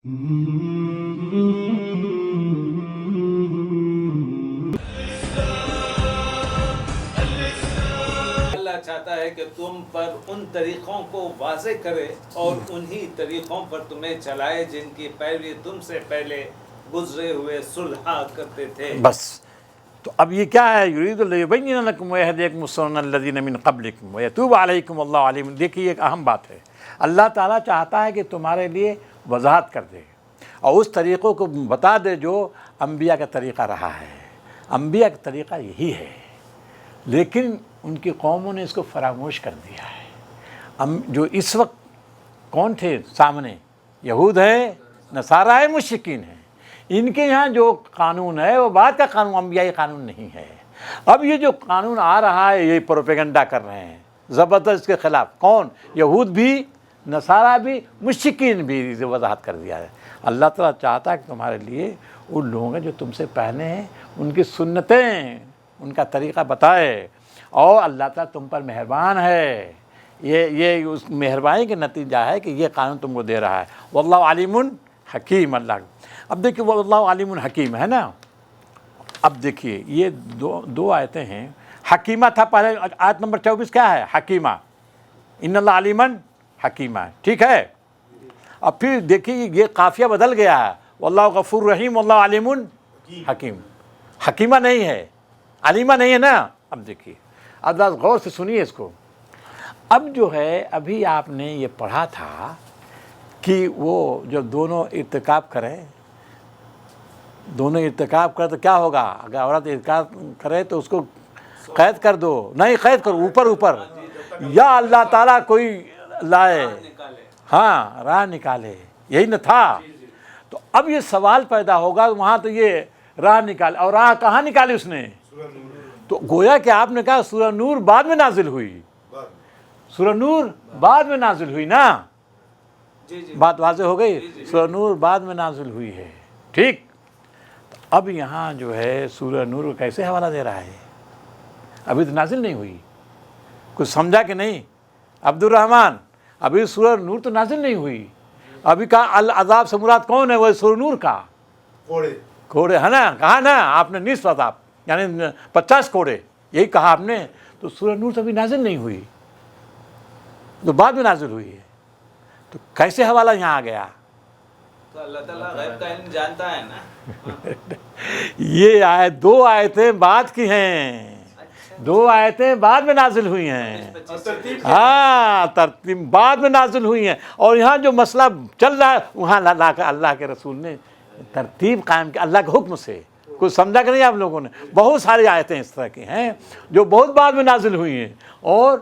اللہ چاہتا ہے کہ تم پر ان طریقوں کو واضح کرے اور انہی طریقوں پر تمہیں چلائے جن کی پیروی تم سے پہلے گزرے ہوئے صلحاء کرتے تھے. بس تو اب یہ کیا ہے؟ یرید لیبین لکم ویہدیکم سنن الذین من قبلکم ویتوب علیکم واللہ علیم. دیکھیے ایک اہم بات ہے، اللہ تعالیٰ چاہتا ہے کہ تمہارے لیے وضاحت کر دے اور اس طریقوں کو بتا دے جو انبیاء کا طریقہ رہا ہے. انبیاء کا طریقہ یہی ہے، لیکن ان کی قوموں نے اس کو فراموش کر دیا ہے. جو اس وقت کون تھے سامنے؟ یہود ہے، نصارہ ہے، مشرکین ہیں. ان کے یہاں جو قانون ہے وہ بعد کا قانون، انبیائی قانون نہیں ہے. اب یہ جو قانون آ رہا ہے یہ پروپیگنڈا کر رہے ہیں زبردست کے خلاف. کون؟ یہود بھی، نصارہ بھی، مشرکین بھی. وضاحت کر دیا ہے. اللہ تعالیٰ چاہتا ہے کہ تمہارے لیے ان لوگوں کے جو تم سے پہلے ہیں ان کی سنتیں، ان کا طریقہ بتائے، اور اللہ تعالیٰ تم پر مہربان ہے. یہ اس مہربانی کا نتیجہ ہے کہ یہ قانون تم کو دے رہا ہے. واللہ علیم حکیم. اللہ اب دیکھیے واللہ علیم حکیم ہے نا. اب دیکھیے یہ دو آیتیں ہیں. حکیمہ تھا پہلے، آیت نمبر 24 کیا ہے؟ حکیمہ. ان اللہ علیمن حکیمہ، ٹھیک ہے. اب پھر دیکھیے یہ قافیہ بدل گیا ہے. واللہ غفور رحیم واللہ علیم حکیم. حکیمہ نہیں ہے، علیمہ نہیں ہے نا. اب دیکھیے، اب غور سے سنیے اس کو. اب جو ہے ابھی آپ نے یہ پڑھا تھا کہ وہ جب دونوں ارتکاب کریں، تو کیا ہوگا؟ اگر عورت ارتکاب کرے تو اس کو قید کر دو. نہیں قید کرو، اوپر یا اللہ تعالیٰ کوئی لائے، ہاں راہ نکالے. یہی نہ تھا. تو اب یہ سوال پیدا ہوگا وہاں تو یہ راہ نکالے، اور راہ کہاں نکالی اس نے؟ تو گویا کہ آپ نے کہا سورہ نور بعد میں نازل ہوئی. سورہ نور بعد میں نازل ہوئی نا. بات واضح ہو گئی. سورہ نور بعد میں نازل ہوئی ہے، ٹھیک. اب یہاں جو ہے سورہ نور کو کیسے حوالہ دے رہا ہے؟ ابھی تو نازل نہیں ہوئی. کچھ سمجھا کہ نہیں عبد الرحمن؟ ابھی سورہ نور تو نازل نہیں ہوئی. ابھی کہا العذاب سے مراد کون ہے؟ وہ سورہ نور کا کوڑے ہے نا. کہا نا آپ نے نصف عذاب یعنی 50 کوڑے، یہی کہا آپ نے. تو سورہ نور تو ابھی نازل نہیں ہوئی، تو بعد میں نازل ہوئی ہے. تو کیسے حوالہ یہاں آ گیا؟ تو اللہ تعالیٰ غیب کا علم جانتا ہے نا. یہ آیت 2 آیتیں بعد کی ہیں، 2 آیتیں بعد میں نازل ہوئی ہیں. ہاں ترتیب بعد میں نازل ہوئی ہیں. اور یہاں جو مسئلہ چل رہا ہے وہاں اللہ کے رسول نے ترتیب قائم کی اللہ کے حکم سے. کچھ سمجھا کہ نہیں آپ لوگوں نے؟ بہت ساری آیتیں اس طرح کی ہیں جو بہت بعد میں نازل ہوئی ہیں. اور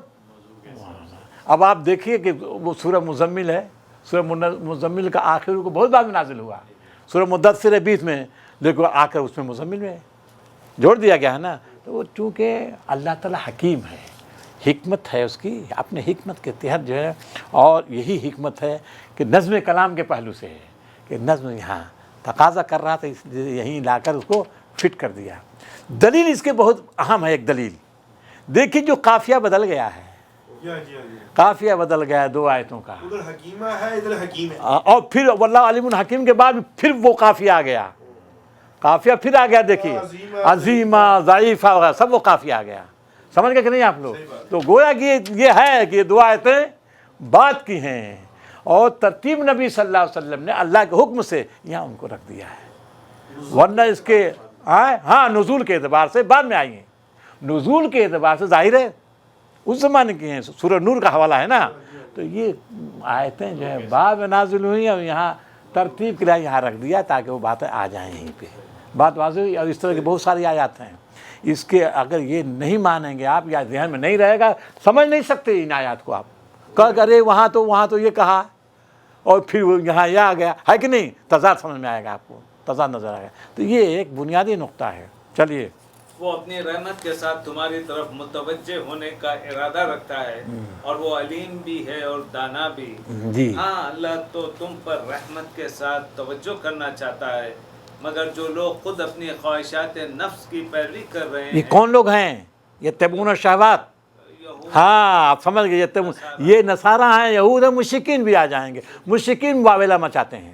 اب آپ دیکھیے کہ وہ سورہ مزمل ہے، سورہ مزمل کا آخر کو بہت بعد میں نازل ہوا. سورہ مدثر ہے بیچ میں، لیکن آ کر اس میں مزمل میں جوڑ دیا گیا ہے نا. تو وہ چونکہ اللہ تعالیٰ حکیم ہے، حکمت ہے اس کی، اپنے حکمت کے تحت جو ہے. اور یہی حکمت ہے کہ نظم کلام کے پہلو سے ہے کہ نظم یہاں تقاضا کر رہا تھا، اس لیے یہیں لا کر اس کو فٹ کر دیا. دلیل اس کے بہت اہم ہے. ایک دلیل دیکھیے، جو قافیہ بدل گیا ہے، قافیہ بدل گیا ہے 2 آیتوں کا. ادھر حکیمہ ہے ادھر حکیم ہے، اور پھر واللہ علیم الحکیم کے بعد پھر وہ قافیہ آ گیا. قافیہ پھر آ گیا. دیکھیے عظیمہ، ضعیفہ وغیرہ سب وہ قافیہ آ گیا. سمجھ گئے کہ نہیں آپ لوگ؟ تو گویا کہ یہ ہے کہ یہ 2 آیتیں بعد کی ہیں، اور ترتیب نبی صلی اللہ علیہ وسلم نے اللہ کے حکم سے یہاں ان کو رکھ دیا ہے. ورنہ اس کے ہاں نزول کے اعتبار سے بعد میں آئی ہیں. نزول کے اعتبار سے ظاہر ہے اس زمانے کی ہیں. سورہ نور کا حوالہ ہے نا. تو یہ آیتیں جو ہے بعد میں نازل ہوئی ہیں، اور یہاں ترتیب کے لیے یہاں رکھ دیا تاکہ وہ باتیں آ جائیں یہیں پہ. بات واضح ہوئی. اور اس طرح کی بہت ساری آیات ہیں. اس کے اگر یہ نہیں مانیں گے آپ، یا ذہن میں نہیں رہے گا، سمجھ نہیں سکتے ان آیات کو. آپ کہ ارے وہاں تو یہ کہا اور پھر وہ یہاں یہ آ گیا ہے کہ نہیں. تضاد سمجھ میں آئے گا آپ کو، تضاد نظر آئے گا. تو یہ ایک بنیادی نقطہ ہے. چلیے. وہ اپنی رحمت کے ساتھ تمہاری طرف متوجہ ہونے کا ارادہ رکھتا ہے، اور وہ علیم بھی ہے اور دانا بھی. جی ہاں اللہ تو تم پر رحمت کے ساتھ توجہ کرنا چاہتا ہے، مگر جو لوگ خود اپنی خواہشات نفس کی پیروی کر رہے ہیں. یہ کون لوگ ہیں؟ یہ تبعون الشہوات. ہاں آپ سمجھ گئے. یہ نصارہ ہیں، یہود ہیں، مشرکین بھی آ جائیں گے. مشرکین واویلا مچاتے ہیں.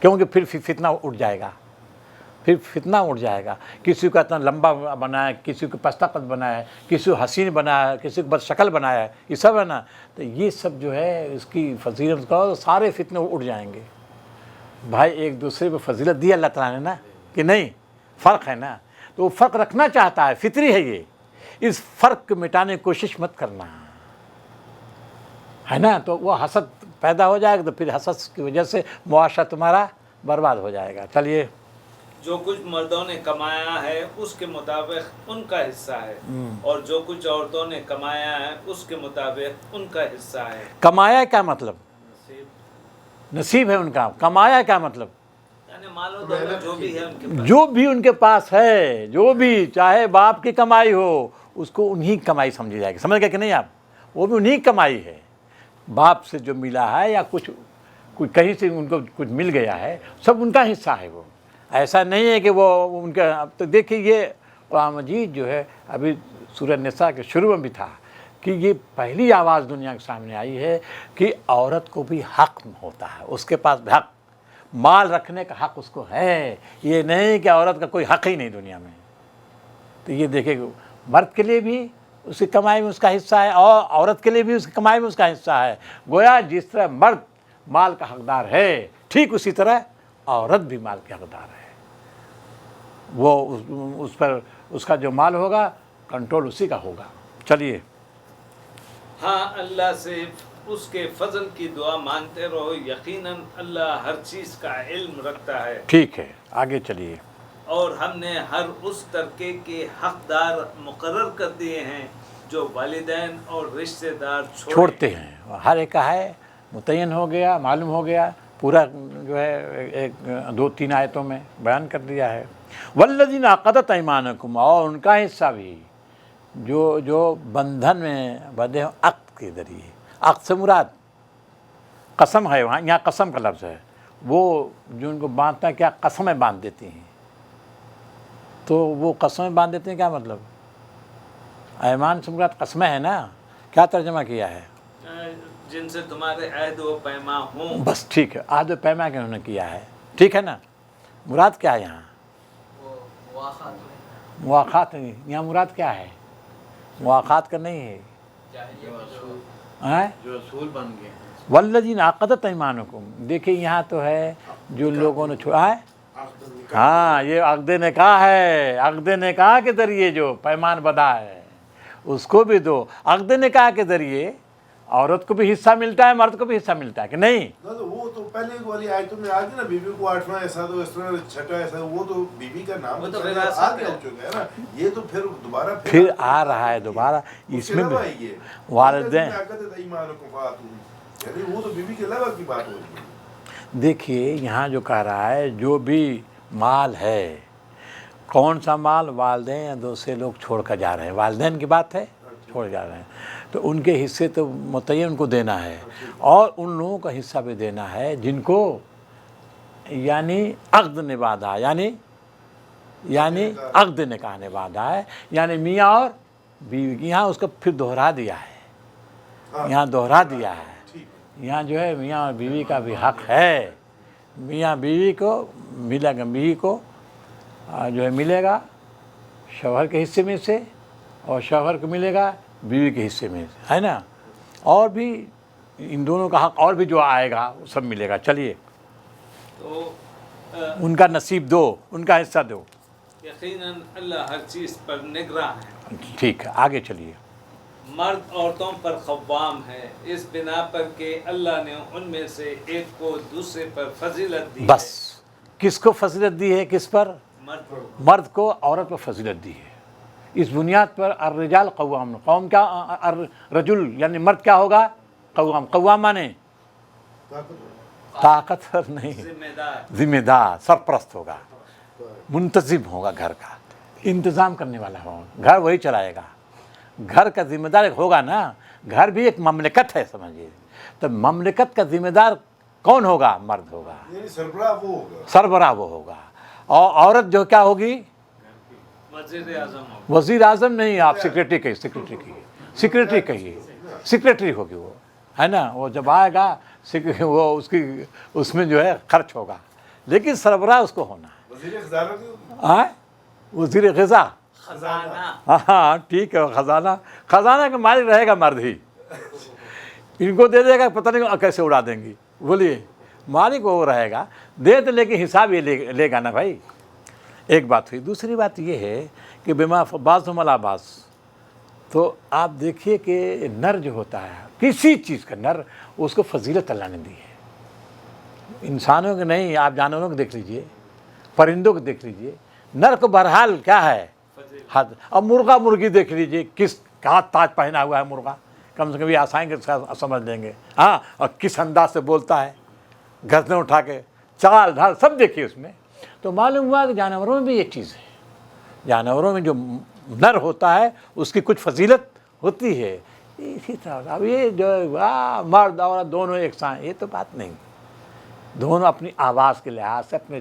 کیونکہ پھر فتنہ اٹھ جائے گا، پھر فتنہ اٹھ جائے گا. کسی کو اتنا لمبا بنایا، کسی کو پستہ قد بنایا، کسی کو حسین بنایا، کسی کو بد شکل بنایا، یہ سب ہے نا. تو یہ سب جو ہے اس کی فضیلت کا سارے فتنے اٹھ جائیں گے. بھائی ایک دوسرے پہ فضیلت دی اللہ تعالیٰ نے نا کہ نہیں، فرق ہے نا، تو وہ فرق رکھنا چاہتا ہے، فطری ہے یہ. اس فرق کو مٹانے کی کوشش مت کرنا ہے نا. تو وہ حسد پیدا ہو جائے گا، تو پھر حسد کی وجہ سے معاشرہ تمہارا برباد ہو جائے گا. چلیے. جو کچھ مردوں نے کمایا ہے اس کے مطابق ان کا حصہ ہے، اور جو کچھ عورتوں نے کمایا ہے اس کے مطابق ان کا حصہ ہے. کمایا کیا مطلب؟ نصیب ہے ان کا. کمایا کیا مطلب؟ یعنی مال و دولت جو بھی ہے ان کے پاس، جو بھی ان کے پاس ہے، جو بھی چاہے باپ کی کمائی ہو، اس کو انہی کی کمائی سمجھی جائے گی. سمجھ گئے کہ نہیں آپ؟ وہ بھی انہی کی کمائی ہے. باپ سے جو ملا ہے یا کچھ کہیں سے ان کو کچھ مل گیا ہے، سب ان کا حصہ ہے. وہ ایسا نہیں ہے کہ وہ ان کا. اب تو دیکھیے یہ قرآن مجید جو ہے ابھی سورہ نساء کے شروع میں بھی تھا کہ یہ پہلی آواز دنیا کے سامنے آئی ہے کہ عورت کو بھی حق ہوتا ہے، اس کے پاس بھی حق، مال رکھنے کا حق اس کو ہے. یہ نہیں کہ عورت کا کوئی حق ہی نہیں دنیا میں. تو یہ دیکھیں مرد کے لیے بھی اس کی کمائی میں اس کا حصہ ہے، اور عورت کے لیے بھی اس کی کمائی میں اس کا حصہ ہے. گویا جس طرح مرد مال کا حقدار ہے، ٹھیک اسی طرح عورت بھی مال کی حقدار ہے. وہ اس پر اس کا جو مال ہوگا کنٹرول اسی کا ہوگا. چلیے. ہاں اللہ سے اس کے فضل کی دعا مانتے رہو، یقیناً اللہ ہر چیز کا علم رکھتا ہے. ٹھیک ہے، آگے چلیے. اور ہم نے ہر اس طرقے کے حقدار مقرر کر دیے ہیں جو والدین اور رشتہ دار چھوڑتے ہیں. ہر ایک کا ہے، متعین ہو گیا، معلوم ہو گیا، پورا جو ہے ایک 2-3 آیتوں میں بیان کر دیا ہے. والذین عقدت ایمانکم، اور ان کا حصہ بھی جو بندھن میں بدھے ہوں عقد کے ذریعے. عقد سے مراد قسم ہے، وہاں یہاں قسم کا لفظ ہے. وہ جو ان کو باندھتا ہے کیا قسمیں باندھ دیتی ہیں. تو وہ قسمیں باندھ دیتے ہیں کیا مطلب؟ ایمان سے مراد قسمیں ہے نا. کیا ترجمہ کیا ہے؟ جن سے تمہارے عہد و پیما ہوں. بس ٹھیک ہے، عہد و پیما کے انہوں نے کیا ہے. ٹھیک ہے نا. مراد کیا ہے یہاں؟ مواخات نہیں. یہاں مراد کیا ہے؟ مواخات کا نہیں ہے، جو اصول بن گئے. والذین عقدت ایمانکم. دیکھیں یہاں تو ہے جو لوگوں نے چھوڑا ہے. ہاں یہ عقد نکاح ہے. عقد نکاح کے ذریعے جو پیمان بندھا ہے اس کو بھی دو. عقد نکاح کے ذریعے عورت کو بھی حصہ ملتا ہے، مرد کو بھی حصہ ملتا ہے کہ نہیں؟ وہ تو پہلے والی آیتوں میں آ گئی نا، بیوی کو 8واں ایسا تو اس طرح 6واں ایسا، وہ تو بیوی کا نام وہ تو آ چکا ہے نا. یہ تو پھر دوبارہ پھر آ رہا ہے دوبارہ اس میں بھی والدین. یعنی وہ تو بیوی کے علاوہ کی بات ہو رہی ہے. دیکھیے یہاں جو کہہ رہا ہے جو بھی مال ہے، کون سا مال؟ والدین یا دوسرے لوگ چھوڑ کر جا رہے ہیں. والدین کی بات ہے، چھوڑ جا رہے ہیں تو ان کے حصے تو متعین ان کو دینا ہے، اور ان لوگوں کا حصہ بھی دینا ہے جن کو یعنی عقد نبادہ، یعنی عقد نکاح نبادہ ہے، یعنی میاں اور بیوی. یہاں اس کو پھر دوہرا دیا ہے، یہاں دوہرا دیا ہے. یہاں جو ہے میاں اور بیوی کا بھی حق ہے. میاں بیوی کو ملے گا، بیوی کو جو ہے ملے گا شوہر کے حصے میں سے، اور شوہر کو ملے گا بیوی کے حصے میں سے، ہے نا. اور بھی ان دونوں کا حق اور بھی جو آئے گا وہ سب ملے گا. چلیے. تو ان کا نصیب دو، ان کا حصہ دو. یقیناً اللہ ہر چیز پر نگراں ہے. ٹھیک ہے، آگے چلیے. مرد عورتوں پر قوام ہے اس بنا پر کہ اللہ نے ان میں سے ایک کو دوسرے پر فضیلت دی. بس کس کو فضیلت دی ہے؟ کس پر؟ مرد کو عورت پر فضیلت دی ہے. اس بنیاد پر الرجال قوام. قوم کیا؟ رجل یعنی مرد کیا ہوگا؟ قوام. قوام مانے طاقتور نہیں، ذمہ دار، سرپرست ہوگا، منتظم ہوگا، گھر کا انتظام کرنے والا ہوگا، گھر وہی چلائے گا. گھر کا ذمہ دار ہوگا نا. گھر بھی ایک مملکت ہے سمجھیے. تو مملکت کا ذمہ دار کون ہوگا؟ مرد ہوگا. سربراہ وہ ہوگا. اور عورت جو کیا ہوگی؟ وزیر اعظم نہیں، آپ سیکریٹری کہیے، سیکریٹری کہیے، سیکریٹری ہوگی وہ، ہے نا. وہ جب آئے گا وہ اس میں جو ہے خرچ ہوگا. لیکن سربراہ اس کو ہونا ہے. وزیر خزانہ بھی ہوگی. ہاں وزیر غذا. خزانہ. ہاں ٹھیک ہے. خزانہ کا مالک رہے گا مرد ہی. ان کو دے دے گا پتہ نہیں کیسے اڑا دیں گی. بولیے مالک وہ رہے گا دے تو لیکن حساب یہ لے گا نا بھائی. ایک بات ہوئی. دوسری بات یہ ہے کہ بما بعض ملا بعض. تو آپ دیکھیے کہ نر جو ہوتا ہے کسی چیز کا نر اس کو فضیلت اللہ نے دی ہے. انسانوں کے نہیں, آپ جانوروں کو دیکھ لیجئے, پرندوں کو دیکھ لیجئے, نر کو بہرحال کیا ہے حد. اب مرغا مرغی دیکھ لیجئے کس کہاں تاج پہنا ہوا ہے مرغا, کم سے کم یہ آسان کے ساتھ سمجھ لیں گے. ہاں اور کس انداز سے بولتا ہے, گردن اٹھا کے, چال ڈھال سب دیکھیے اس میں. تو معلوم ہوا کہ جانوروں میں بھی یہ چیز ہے. جانوروں میں جو نر ہوتا ہے اس کی کچھ فضیلت ہوتی ہے. اسی طرح اب یہ جو مرد عورت دونوں یکساں, یہ تو بات نہیں. دونوں اپنی آواز کے لحاظ سے, اپنے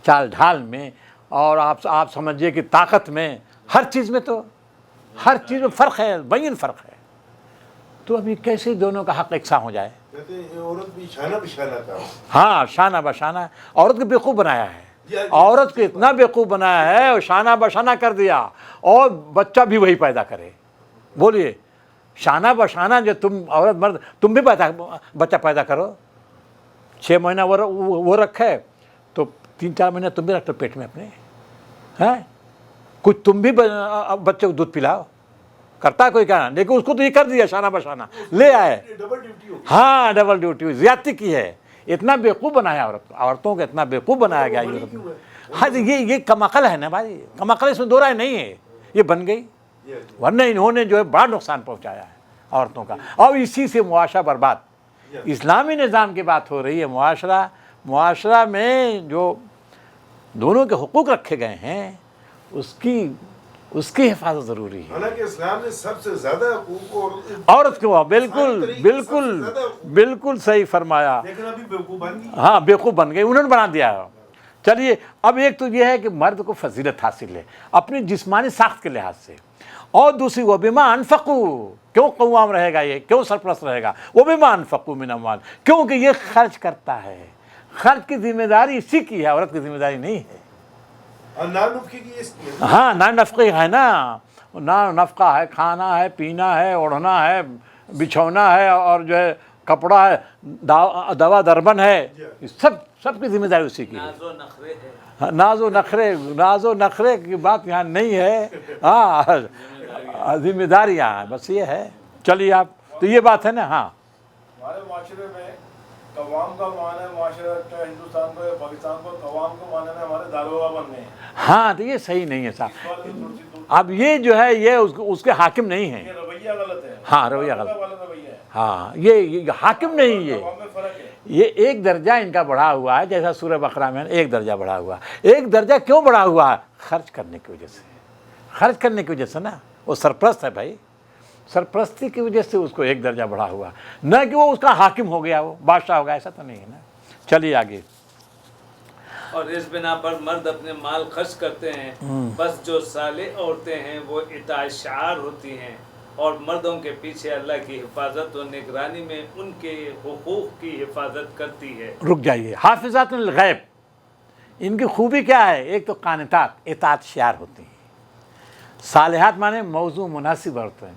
چال ڈھال میں, اور آپ سمجھیے کہ طاقت میں, ہر چیز میں, تو ہر چیز میں فرق ہے, بین فرق ہے. تو ابھی کیسے دونوں کا حق یکساں ہو جائے؟ کہتے ہیں عورت بھی شانہ بشانہ تھا. ہاں شانہ بشانہ. عورت کو بیوقوف بنایا ہے, عورت کو اتنا بیوقوف بنایا ہے اور شانہ بشانہ کر دیا, اور بچہ بھی وہی پیدا کرے. بولیے شانہ بشانہ جو تم عورت مرد تم بھی بچہ پیدا کرو. 6 مہینہ وہ رکھے تو 3-4 مہینہ تم بھی رکھ دو پیٹ میں اپنے. ہیں کچھ تم بھی بچے کو دودھ پلاؤ. کرتا کوئی کیا, لیکن اس کو تو یہ کر دیا شانہ بشانہ لے آئے. ڈبل ڈیوٹی ہوگی. ہاں ڈبل ڈیوٹی, زیادتی کی ہے. اتنا بیوقوف بنایا عورتوں کو اتنا بیوقوف بنایا گیا یورپ میں. ہاں یہ کم عقل ہے نا بھائی, کم عقل اس میں دو رائے نہیں ہے. یہ بن گئی, ورنہ انہوں نے جو ہے بڑا نقصان پہنچایا ہے عورتوں کا, اور اسی سے معاشرہ برباد. اسلامی نظام کی بات ہو رہی ہے. معاشرہ میں جو دونوں کے حقوق رکھے گئے ہیں اس کی حفاظت ضروری ہے. حالانکہ اسلام نے سب سے زیادہ حقوق عورت کو بالکل صحیح فرمایا. لیکن ابھی بیوقوف بن گئی. ہاں بیوقوف بن گئی, انہوں نے بنا دیا. چلیے اب ایک تو یہ ہے کہ مرد کو فضیلت حاصل ہے اپنی جسمانی ساخت کے لحاظ سے, اور دوسری وہ بما انفقوا, کیوں قوام رہے گا, یہ کیوں سرپرست رہے گا, وہ بما انفقوا من اموال, کیونکہ یہ خرچ کرتا ہے. خرچ کی ذمہ داری اسی کی ہے, عورت کی ذمہ داری نہیں ہے. اور نان نفقے کی اس کی ہے. ہاں نان نفقے ہے نا, نان نفقہ ہے, کھانا ہے, پینا ہے, اوڑھنا ہے, بچھونا ہے, اور جو ہے کپڑا ہے, دوا دربن ہے, سب کی ذمہ داری اسی کی ہے. ناز و نخرے کی بات یہاں نہیں ہے. ہاں ذمہ داری یہاں ہے, بس یہ ہے. چلیے آپ تو یہ بات ہے نا. ہاں ہمارے معاشرے میں قوام کا معنی ہے, معاشرہ ہندوستان کو یا پاکستان کو قوام کو معنی ہے ہمارے داروغہ بننے ہیں. ہاں تو یہ صحیح نہیں ہے صاحب. اب یہ جو ہے یہ اس کے حاکم نہیں ہیں. یہ رویہ غلط ہے. ہاں رویہ غلط. رویہ ہے. ہاں یہ حاکم نہیں. یہ ایک درجہ ان کا بڑھا ہوا ہے, جیسا سورہ بقرہ میں ایک درجہ بڑھا ہوا ہے. ایک درجہ کیوں بڑھا ہوا ہے؟ خرچ کرنے کی وجہ سے. خرچ کرنے کی وجہ سے نا, وہ سرپرست ہے بھائی, سرپرستی کی وجہ سے اس کو ایک درجہ بڑھا ہوا, نہ کہ وہ اس کا حاکم ہو گیا, وہ بادشاہ ہو گیا, ایسا تو نہیں ہے نا. چلیے آگے. اور اس بنا پر مرد اپنے مال خرچ کرتے ہیں, بس جو صالح عورتیں ہیں وہ اطاعت شعار ہوتی ہیں, اور مردوں کے پیچھے اللہ کی حفاظت و نگرانی میں ان کے حقوق کی حفاظت کرتی ہے. رک جائیے. حافظات الغیب, ان کی خوبی کیا ہے؟ ایک تو قانتات, اطاعت شعار ہوتی ہیں. صالحات مانے موضوع مناسب عورتیں,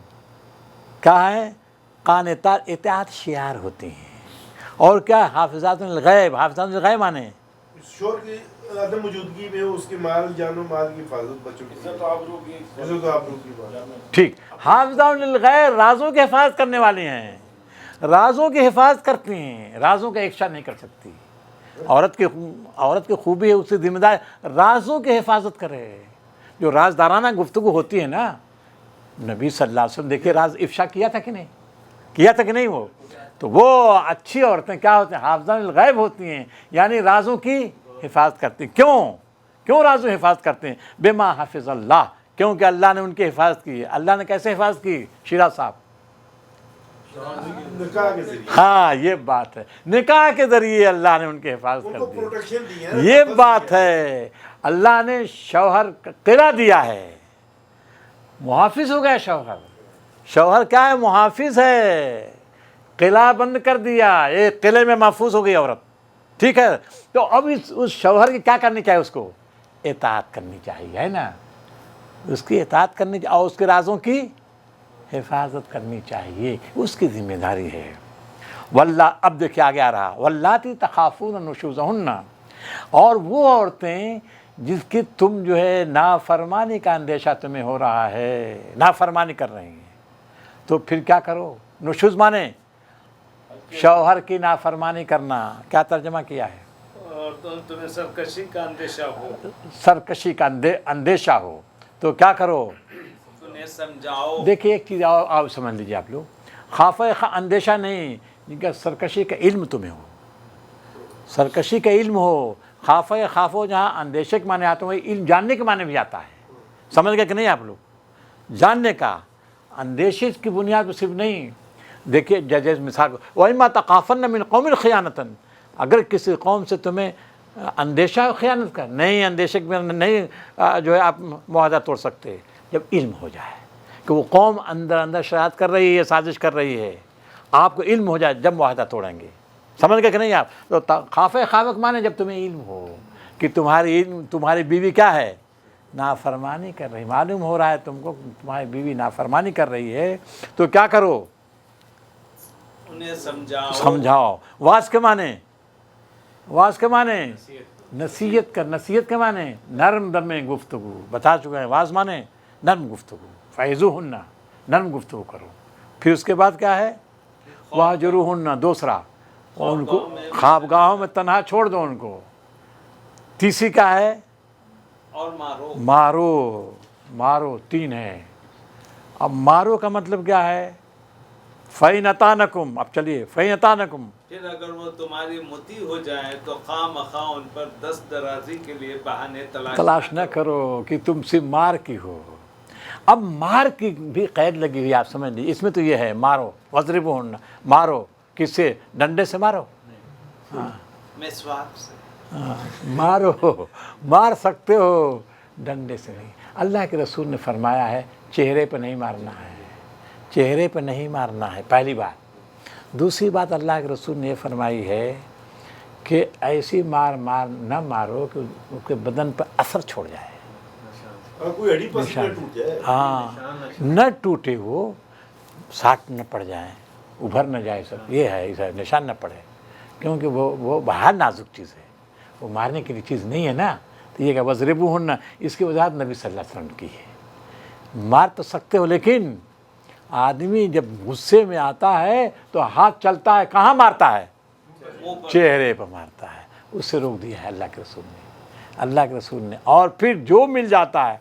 کہاں ہے؟ قانتات, اطاعت شعار ہوتی ہیں. اور کیا حافظات الغیب, حافظات الغیب مانے شور کی عدم موجودگی میں اس کے مال, جان و مال کی حفاظت, بچوں کی عزت و آبرو کی بات. ٹھیک. حافظات الغیب رازوں کی حفاظت کرنے والے ہیں, رازوں کی حفاظت کرتی ہیں, رازوں کا افشا نہیں کر سکتی. عورت کی خوبی ہے, اس سے ذمہ دار رازوں کی حفاظت کرے. جو رازدارانہ گفتگو ہوتی ہے نا, نبی صلی اللہ علیہ وسلم دیکھیے راز افشا کیا تھا کہ نہیں وہ, تو وہ اچھی عورتیں کیا ہوتی ہیں؟ حافظات الغیب ہوتی ہیں, یعنی رازوں کی حفاظت کرتی ہیں. کیوں رازوں حفاظت کرتے ہیں؟ بما حافظ اللہ, کیونکہ اللہ نے ان کی حفاظت کی ہے. اللہ نے کیسے حفاظت کی شیرا صاحب؟ نکاح کے ذریعے. ہاں یہ بات ہے, نکاح کے ذریعے اللہ نے ان کی حفاظت ان کر کو دی. پروٹیکشن دی ہے. یہ بات ہے, اللہ نے شوہر کا قلعہ دیا ہے, محافظ ہو گیا شوہر کیا ہے؟ محافظ ہے. قلعہ بند کر دیا, ایک قلعے میں محفوظ ہو گئی عورت. ٹھیک ہے، تو اب اس شوہر کی کیا کرنی چاہیے؟ اس کو اطاعت کرنی چاہیے، ہے نا، اس کی اطاعت کرنی چاہیے اور اس کے رازوں کی حفاظت کرنی چاہیے، اس کی ذمہ داری ہے۔ واللہ، اب دیکھیں آگے آ رہا، واللاتی تخافون نشوزہن، اور وہ عورتیں جس کی تم جو ہے نافرمانی کا اندیشہ تمہیں ہو رہا ہے، نافرمانی کر رہی ہیں، تو پھر کیا کرو؟ نشوز مانے شوہر کی نافرمانی کرنا، کیا ترجمہ کیا ہے؟ اور تمہیں سرکشی کا اندیشہ ہو، سرکشی کا اندیشہ ہو تو کیا کرو؟ انہیں سمجھاؤ۔ دیکھیے ایک چیز آپ سمجھ لیجیے، آپ لوگ خوف اندیشہ نہیں، جن کا سرکشی کا علم تمہیں ہو، سرکشی کا علم ہو، خوف ہو، جہاں اندیشے کے معنی آتے ہیں علم جاننے کے معنی بھی آتا ہے، سمجھ گئے کہ نہیں آپ لوگ؟ جاننے کا، اندیشے کی بنیاد پر صرف نہیں۔ دیکھیے جیسے مثال، وَإِمَّا تَخَافَنَّ مِنْ قَوْمٍ خِيَانَةً، اگر کسی قوم سے تمہیں اندیشہ ہو خیانت کا، نہیں اندیشے میں نہیں جو ہے آپ معاہدہ توڑ سکتے، جب علم ہو جائے کہ وہ قوم اندر شرارت کر رہی ہے، سازش کر رہی ہے، آپ کو علم ہو جائے جب معاہدہ توڑیں گے، سمجھ گئے کہ نہیں آپ؟ تو خوف مانے جب تمہیں علم ہو کہ تمہاری بیوی کیا ہے؟ نافرمانی کر رہی، معلوم ہو رہا ہے تم کو تمہاری بیوی نافرمانی کر رہی ہے، تو کیا کرو؟ انہیں سمجھاؤ۔ واز کے معنی، واز کے معنی نصیحت کر، نصیحت کے معنی نرم دم میں گفتگو، بتا چکے ہیں، واز معنی نرم گفتگو، فعظوہن، نرم گفتگو کرو۔ پھر اس کے بعد کیا ہے؟ واہجروہن، دوسرا ان کو خوابگاہوں میں تنہا چھوڑ دو ان کو۔ تیسری کیا ہے؟ اور مارو۔ مارو، مارو، تین ہے۔ اب مارو کا مطلب کیا ہے؟ فَإِنْ أَطَاعْنَكُمْ، اب چلیے فَإِنْ أَطَاعْنَكُمْ، پھر اگر وہ تمہاری مطیع ہو جائیں تو خواہ مخواہ ان پر دست درازی کے لیے بہانے تلاش نہ کرو کہ تم سے مار کی ہو۔ اب مار کی بھی قید لگی ہوئی، آپ سمجھ لیجیے، اس میں تو یہ ہے مارو، وَاضْرِبُوهُنَّ، مارو، کس سے؟ ڈنڈے سے مارو، مسواک سے۔ مارو، مار سکتے ہو، ڈنڈے سے نہیں۔ اللہ کے رسول نے فرمایا ہے چہرے پہ نہیں مارنا ہے، چہرے پہ نہیں مارنا ہے، پہلی بات۔ دوسری بات اللہ کے رسول نے یہ فرمائی ہے کہ ایسی مار نہ مارو کہ اس کے بدن پر اثر چھوڑ جائے، کوئی ہڈی پسلی نہ ٹوٹ جائے، ہاں نہ ٹوٹے، وہ ساٹ نہ پڑ جائیں، ابھر نہ جائے، سب یہ ہے، نشان نہ پڑے، کیونکہ وہ بہت نازک چیز ہے، وہ مارنے کے لیے چیز نہیں ہے نا۔ تو یہ کہ وَاضْرِبُوهُنَّ، اس کی وجہ نبی صلی اللہ علیہ وسلم کی ہے۔ مار تو سکتے ہو، لیکن آدمی جب غصے میں آتا ہے تو ہاتھ چلتا ہے، کہاں مارتا ہے؟ چہرے پہ مارتا ہے، اس سے روک دیا ہے اللہ کے رسول نے، اللہ کے رسول نے۔ اور پھر جو مل جاتا ہے،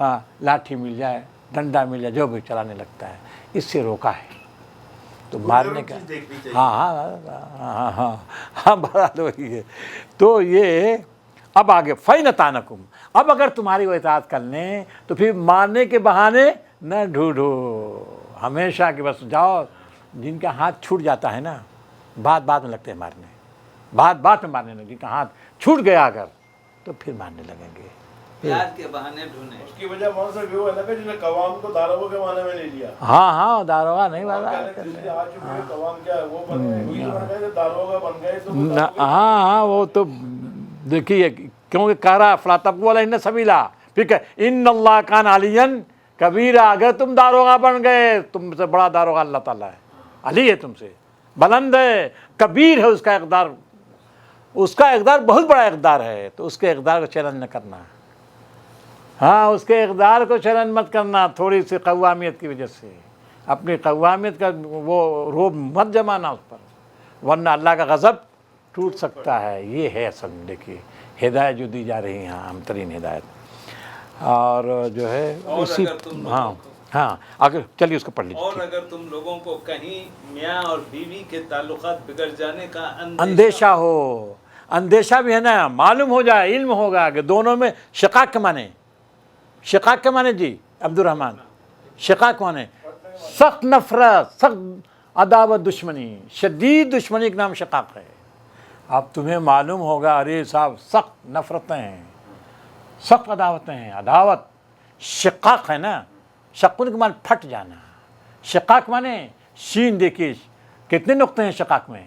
ہاں لاٹھی مل جائے، ڈنڈا مل جائے، جو بھی چلانے لگتا ہے، اس سے روکا ہے۔ تو مارنے کا، ہاں ہاں ہاں ہاں ہاں بہرحال وہی ہے۔ تو یہ اب آگے فَإِنْ أَطَاعْنَكُمْ، اب اگر تمہاری وہ اطاعت کر لیں تو پھر مارنے کے بہانے نہ ڈھونڈو، ہمیشہ کہ بس جاؤ، جن کا ہاتھ چھوٹ جاتا ہے نا، بات میں لگتے ہیں مارنے، بات میں مارنے لگے، جن کا ہاتھ چھوٹ گیا اگر تو پھر مارنے لگیں گے۔ پیار کے بہانے ڈھونڈیں۔ اس کی وجہ کون سا وہ ہے نا کہ جس نے قوام کو داروغہ کے معنی میں لے لیا۔ ہاں داروغہ نہیں آج چکے قوام کیا ہے، وہ بن گئے داروغہ بن گئے، تو ہاں وہ تو دیکھیے، کیونکہ کہہ رہا فَلَا تَبْغُوا عَلَيْهِنَّ سَبِيلًا، پھر کہ اِنَّ اللَّهَ كَانَ عَلِيًّا کبیرہ، اگر تم داروغہ بن گئے، تم سے بڑا داروغہ اللہ تعالیٰ ہے، علی ہے تم سے، بلند ہے، کبیر ہے، اس کا اقدار، اس کا اقدار بہت بڑا اقدار ہے، تو اس کے اقدار کو چیلنج نہ کرنا، ہاں اس کے اقدار کو چیلنج مت کرنا تھوڑی سی قوامیت کی وجہ سے، اپنی قوامیت کا وہ روب مت جمانا اس پر، ورنہ اللہ کا غضب ٹوٹ سکتا ہے۔ یہ ہے اصل، دیکھیے ہدایت جو دی جا رہی ہیں، اہم ترین ہدایت، اور جو ہے اسی، ہاں اگر چلیے اس کو پڑھ لیجیے۔ اور اگر تم لوگوں کو کہیں میاں اور بیوی کے تعلقات بگڑ جانے کا اندیشہ ہو، اندیشہ بھی ہے نا، معلوم ہو جائے، علم ہوگا کہ دونوں میں شقاق کے معنی، شقاق کے معنی جی عبد الرحمن، شقاق معنی سخت نفرت، سخت عداوت، دشمنی، شدید دشمنی کا نام شقاق ہے۔ اب تمہیں معلوم ہوگا ارے صاحب سخت نفرتیں ہیں، سخت عداوتیں ہیں، عداوت شقاق ہے نا، شقن کے معنی پھٹ جانا، شقاق معنی شین، دیکھیے کتنے نقطے ہیں شقاق میں،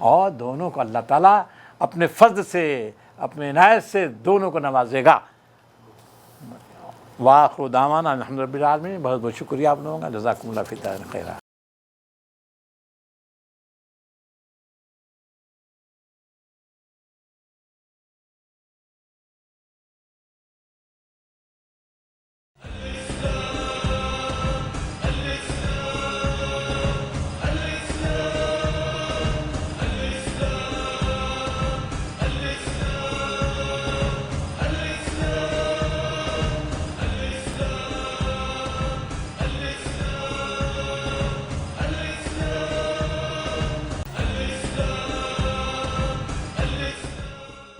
اور دونوں کو اللہ تعالیٰ اپنے فضل سے اپنے عنایت سے دونوں کو نوازے گا۔ وآخر دعوانا الحمد للہ رب العالمین۔ بہت بہت شکریہ آپ لوگوں کا، جزاکم اللہ خیرا۔